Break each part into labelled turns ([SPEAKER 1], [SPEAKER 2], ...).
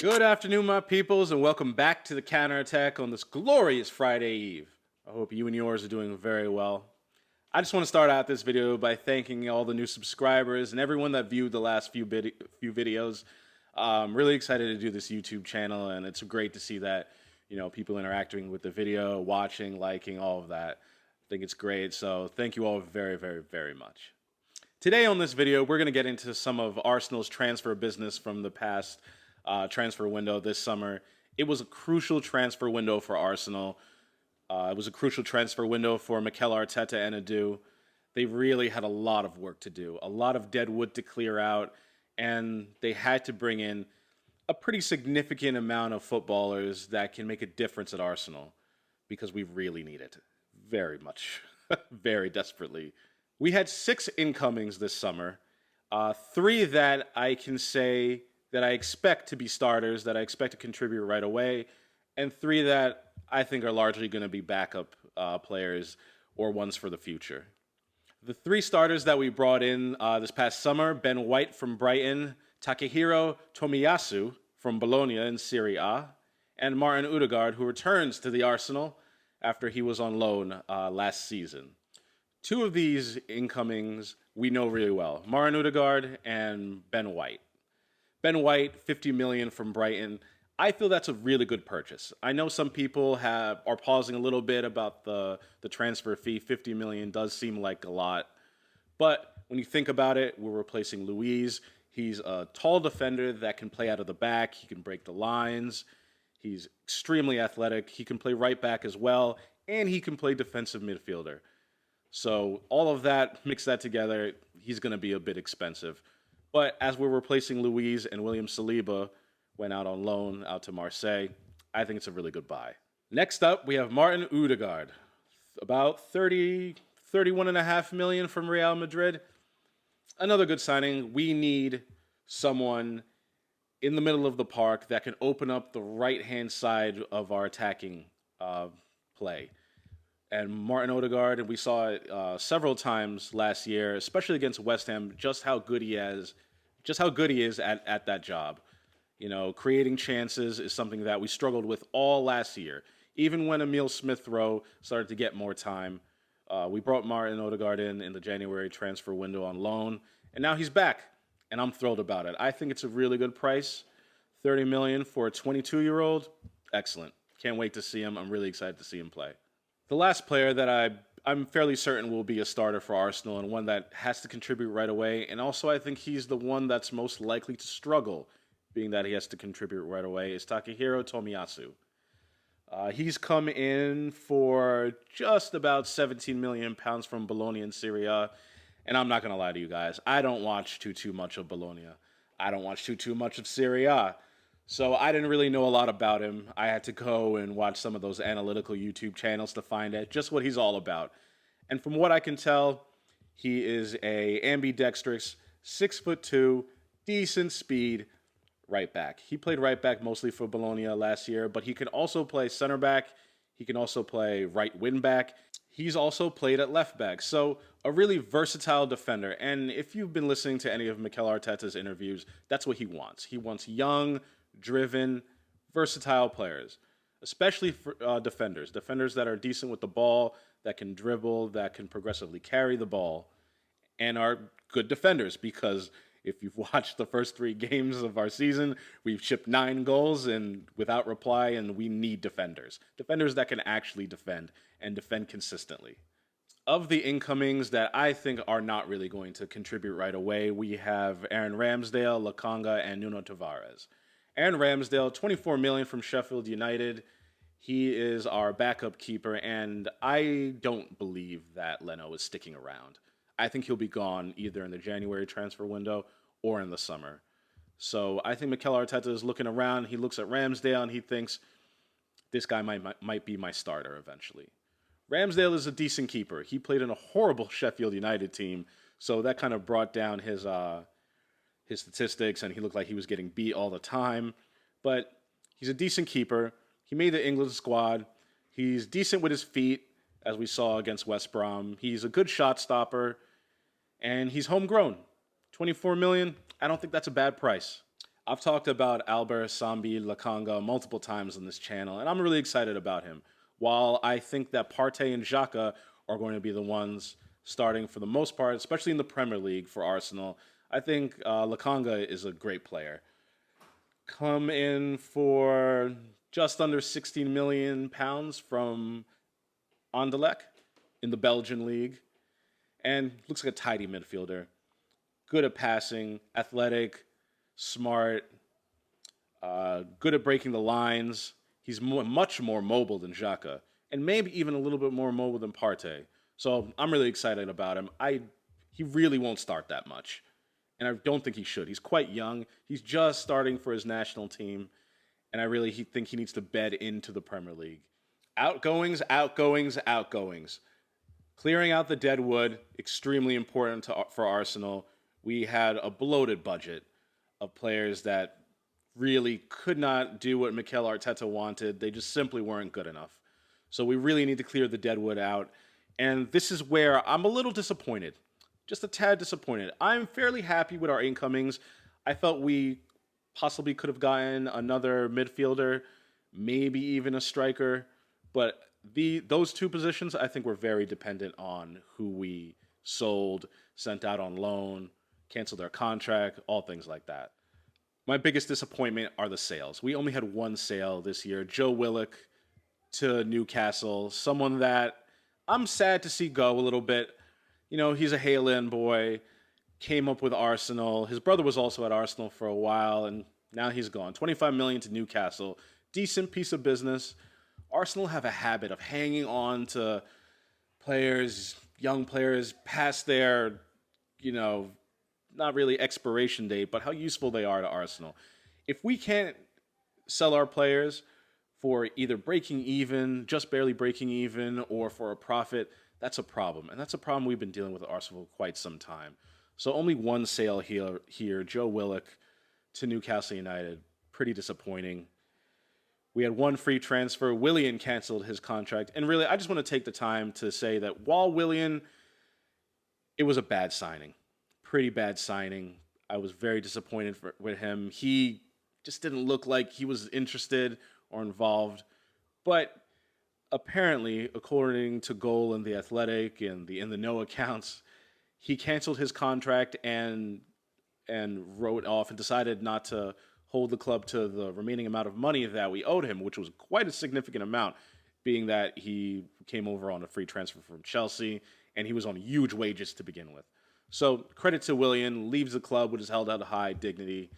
[SPEAKER 1] Good afternoon, my peoples, and welcome back to the counterattack on this glorious Friday Eve. I hope you and yours are doing very well. I just want to start out this video by thanking all the new subscribers and everyone that viewed the last few videos. I'm really excited to do this YouTube channel, and it's great to see that people interacting with the video, watching, liking, all of that. I think it's great, so thank you all very, very, very much. Today on this video, we're going to get into some of Arsenal's transfer business from the past transfer window this summer. It was a crucial transfer window for Arsenal. It was a crucial transfer window for Mikel Arteta and Edu. They really had a lot of work to do, a lot of dead wood to clear out, and they had to bring in a pretty significant amount of footballers that can make a difference at Arsenal, because we really need it very much, very desperately. We had 6 incomings this summer, 3 that I can say that I expect to be starters, that I expect to contribute right away, and 3 that I think are largely going to be backup players or ones for the future. The 3 starters that we brought in this past summer: Ben White from Brighton, Takahiro Tomiyasu from Bologna in Serie A, and Martin Odegaard, who returns to the Arsenal after he was on loan last season. 2 of these incomings we know really well: Martin Odegaard and Ben White. Ben White, 50 million from Brighton. I feel that's a really good purchase. I know some people are pausing a little bit about the transfer fee. 50 million does seem like a lot. But when you think about it, we're replacing Luiz. He's a tall defender that can play out of the back. He can break the lines. He's extremely athletic. He can play right back as well, and he can play defensive midfielder. So all of that, mix that together, he's going to be a bit expensive. But as we're replacing Luiz and William Saliba went out on loan out to Marseille, I think it's a really good buy. Next up, we have Martin Odegaard, about 31.5 million from Real Madrid. Another good signing. We need someone in the middle of the park that can open up the right-hand side of our attacking play. And Martin Odegaard, and we saw it several times last year, especially against West Ham, just how good he is at that job. Creating chances is something that we struggled with all last year. Even when Emile Smith-Rowe started to get more time, we brought Martin Odegaard in the January transfer window on loan, and now he's back, and I'm thrilled about it. I think it's a really good price. 30 million for a 22-year-old, excellent. Can't wait to see him. I'm really excited to see him play. The last player that I'm fairly certain will be a starter for Arsenal, and one that has to contribute right away, and also I think he's the one that's most likely to struggle, being that he has to contribute right away, is Takahiro Tomiyasu. He's come in for just about 17 million pounds from Bologna in Serie A, and I'm not going to lie to you guys, I don't watch too much of Bologna. I don't watch too much of Serie A. So I didn't really know a lot about him. I had to go and watch some of those analytical YouTube channels to find out just what he's all about. And from what I can tell, he is a ambidextrous, 6'2", decent speed right back. He played right back mostly for Bologna last year, but he can also play center back. He can also play right wing back. He's also played at left back. So a really versatile defender. And if you've been listening to any of Mikel Arteta's interviews, that's what he wants. He wants young, driven, versatile players, especially for defenders that are decent with the ball, that can dribble, that can progressively carry the ball, and are good defenders, because if you've watched the first 3 games of our season, we've shipped 9 goals and without reply, and we need defenders that can actually defend and defend consistently. Of the incomings that I think are not really going to contribute right away, we have Aaron Ramsdale, Lokonga, and Nuno Tavares. Aaron Ramsdale, 24 million from Sheffield United. He is our backup keeper, and I don't believe that Leno is sticking around. I think he'll be gone either in the January transfer window or in the summer. So I think Mikel Arteta is looking around. He looks at Ramsdale, and he thinks, this guy might be my starter eventually. Ramsdale is a decent keeper. He played in a horrible Sheffield United team, so that kind of brought down his statistics, and he looked like he was getting beat all the time. But he's a decent keeper. He made the England squad. He's decent with his feet, as we saw against West Brom. He's a good shot stopper, and he's homegrown. 24 million, I don't think that's a bad price. I've talked about Albert Sambi Lakanga multiple times on this channel, and I'm really excited about him. While I think that Partey and Xhaka are going to be the ones starting for the most part, especially in the Premier League for Arsenal, I think Lakanga is a great player. Come in for just under 16 million pounds from Anderlecht in the Belgian league, and looks like a tidy midfielder. Good at passing, athletic, smart, good at breaking the lines. He's much more mobile than Xhaka, and maybe even a little bit more mobile than Partey. So I'm really excited about him. He really won't start that much, and I don't think he should. He's quite young. He's just starting for his national team, and I really think he needs to bed into the Premier League. Outgoings, outgoings, outgoings. Clearing out the deadwood, extremely important for Arsenal. We had a bloated budget of players that really could not do what Mikel Arteta wanted. They just simply weren't good enough. So we really need to clear the deadwood out. And this is where I'm a little disappointed, just a tad disappointed. I'm fairly happy with our incomings. I felt we possibly could have gotten another midfielder, maybe even a striker. But those two positions, I think, were very dependent on who we sold, sent out on loan, canceled their contract, all things like that. My biggest disappointment are the sales. We only had one sale this year. Joe Willock to Newcastle, someone that I'm sad to see go a little bit. You know, he's a Haaland boy, came up with Arsenal. His brother was also at Arsenal for a while, and now he's gone. 25 million to Newcastle. Decent piece of business. Arsenal have a habit of hanging on to players, young players, past their, not really expiration date, but how useful they are to Arsenal. If we can't sell our players for either breaking even, just barely breaking even, or for a profit, that's a problem. And that's a problem we've been dealing with at Arsenal for quite some time. So only one sale here, Joe Willock to Newcastle United. Pretty disappointing. We had one free transfer. Willian canceled his contract. And really, I just want to take the time to say that while Willian, it was a bad signing. Pretty bad signing. I was very disappointed with him. He just didn't look like he was interested or involved. But apparently, according to Goal and The Athletic and the In the Know accounts, he canceled his contract and wrote off and decided not to hold the club to the remaining amount of money that we owed him, which was quite a significant amount, being that he came over on a free transfer from Chelsea and he was on huge wages to begin with. So credit to Willian, leaves the club, which is held out of high dignity.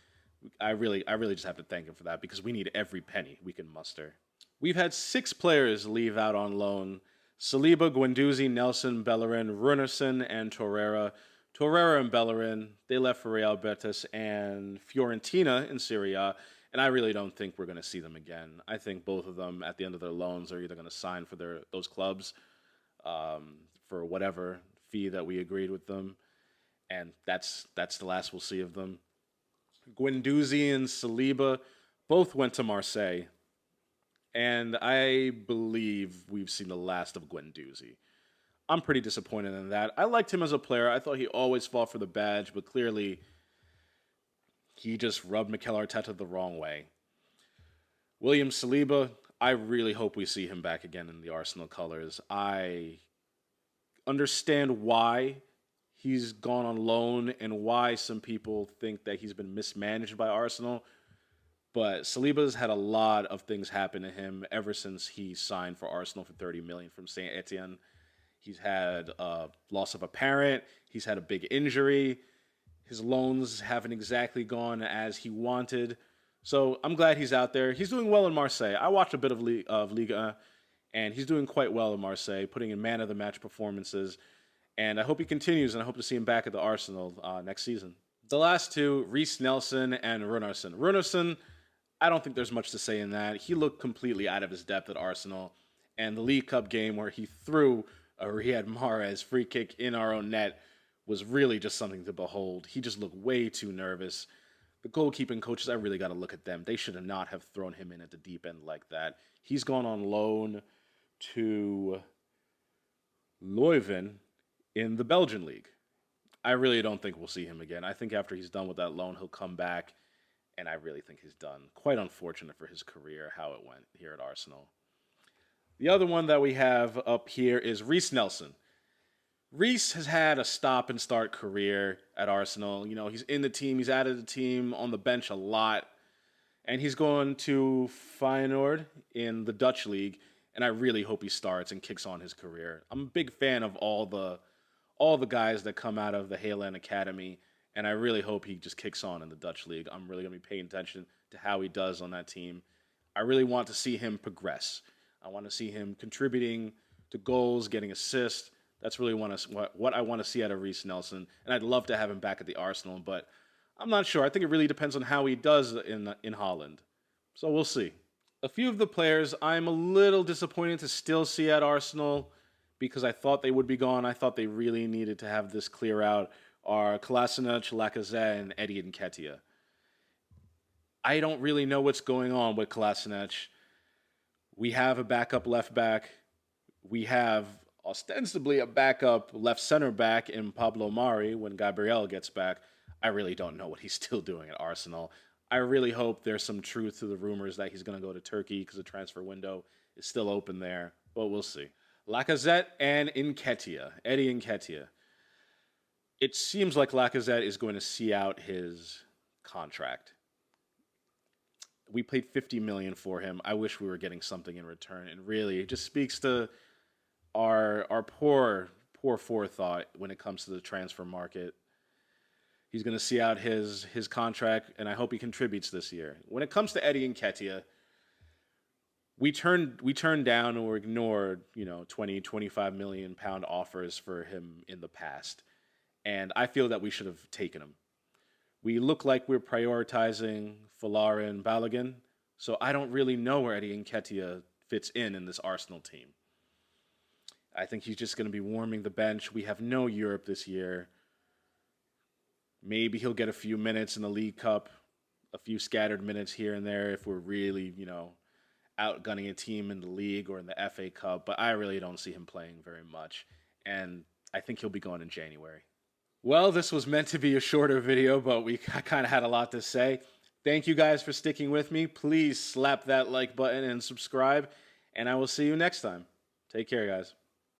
[SPEAKER 1] I really just have to thank him for that because we need every penny we can muster. We've had 6 players leave out on loan. Saliba, Guendouzi, Nelson, Bellerin, Runerson, and Torreira. Torreira and Bellerin, they left for Real Betis and Fiorentina in Serie A, and I really don't think we're going to see them again. I think both of them, at the end of their loans, are either going to sign for those clubs for whatever fee that we agreed with them, and that's the last we'll see of them. Guendouzi and Saliba both went to Marseille, and I believe we've seen the last of Guendouzi. I'm pretty disappointed in that. I liked him as a player. I thought he always fought for the badge, but clearly he just rubbed Mikel Arteta the wrong way. William Saliba, I really hope we see him back again in the Arsenal colors. I understand why he's gone on loan and why some people think that he's been mismanaged by Arsenal. But Saliba's had a lot of things happen to him ever since he signed for Arsenal for 30 million from Saint Etienne. He's had a loss of a parent. He's had a big injury. His loans haven't exactly gone as he wanted. So I'm glad he's out there. He's doing well in Marseille. I watched a bit of Liga, and he's doing quite well in Marseille, putting in man-of-the-match performances. And I hope he continues, and I hope to see him back at the Arsenal next season. The last two, Reiss Nelson and Runerson. Runerson, I don't think there's much to say in that. He looked completely out of his depth at Arsenal. And the League Cup game where he threw a Riyad Mahrez free kick in our own net was really just something to behold. He just looked way too nervous. The goalkeeping coaches, I really got to look at them. They should not have thrown him in at the deep end like that. He's gone on loan to Leuven in the Belgian league. I really don't think we'll see him again. I think after he's done with that loan, he'll come back and I really think he's done. Quite unfortunate for his career, how it went here at Arsenal. The other one that we have up here is Reiss Nelson. Reiss has had a stop and start career at Arsenal. You know, he's in the team, he's out of the team, on the bench a lot, and he's going to Feyenoord in the Dutch league, and I really hope he starts and kicks on his career. I'm a big fan of all the guys that come out of the Haaland Academy, and I really hope he just kicks on in the Dutch league. I'm really going to be paying attention to how he does on that team. I really want to see him progress. I want to see him contributing to goals, getting assists. That's really what I want to see out of Reiss Nelson, and I'd love to have him back at the Arsenal, but I'm not sure. I think it really depends on how he does in Holland. So we'll see. A few of the players I'm a little disappointed to still see at Arsenal because I thought they would be gone. I thought they really needed to have this clear out are Kolasinac, Lacazette, and Eddie Nketiah. I don't really know what's going on with Kolasinac. We have a backup left back. We have ostensibly a backup left center back in Pablo Mari when Gabriel gets back. I really don't know what he's still doing at Arsenal. I really hope there's some truth to the rumors that he's going to go to Turkey because the transfer window is still open there, but we'll see. Lacazette and Nketiah, Eddie Nketiah. It seems like Lacazette is going to see out his contract. We paid $50 million for him. I wish we were getting something in return, and really, it just speaks to our poor forethought when it comes to the transfer market. He's going to see out his contract, and I hope he contributes this year. When it comes to Eddie Nketiah, we turned down or ignored, 20, 25 million pound offers for him in the past, and I feel that we should have taken him. We look like we're prioritizing Folarin and Balogun, so I don't really know where Eddie Nketiah fits in this Arsenal team. I think he's just going to be warming the bench. We have no Europe this year. Maybe he'll get a few minutes in the League Cup, a few scattered minutes here and there if we're really, outgunning a team in the league or in the FA Cup. But I really don't see him playing very much. And I think he'll be going in January. Well, this was meant to be a shorter video, but I kind of had a lot to say. Thank you guys for sticking with me. Please slap that like button and subscribe. And I will see you next time. Take care, guys.